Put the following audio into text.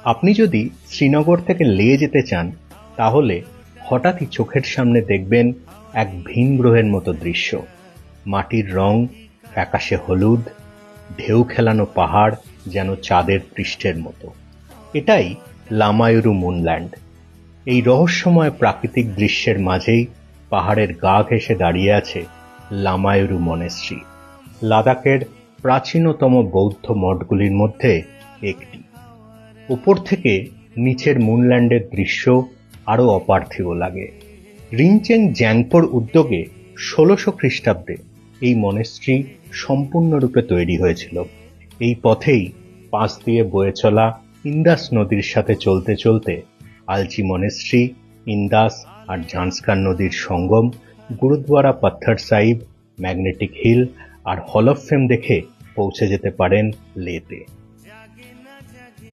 আপনি যদি শ্রীনগর থেকে লে যেতে চান তাহলে হঠাৎই চোখের সামনে দেখবেন এক ভিন গ্রহের মতো দৃশ্য। মাটির রং ফ্যাকাশে হলুদ, ঢেউ খেলানো পাহাড় যেন চাঁদের পৃষ্ঠের মতো। এটাই লামায়ুরু মুনল্যান্ড। এই রহস্যময় প্রাকৃতিক দৃশ্যের মাঝেই পাহাড়ের গা ঘেঁষে দাঁড়িয়ে আছে লামায়ুরু মনেস্ট্রি, লাদাখের প্রাচীনতম বৌদ্ধ মঠগুলির মধ্যে একটি। উপর থেকে নিচের মুনল্যান্ডের দৃশ্য আরও অপার্থিব লাগে। রিনচেন জ্যাংপোর উদ্যোগে ১৬০০ খ্রিস্টাব্দে এই মনেস্ট্রি সম্পূর্ণরূপে তৈরি হয়েছিল। এই পথেই পাশ দিয়ে বয়ে চলা ইন্দাস নদীর সাথে চলতে চলতে আলচি মনেস্ট্রি, ইন্দাস আর ঝাঁসকার নদীর সঙ্গম, গুরুদ্বারা পাথর Sahib, magnetic hill R hall of fame দেখে পৌঁছে যেতে পারেন লেতে।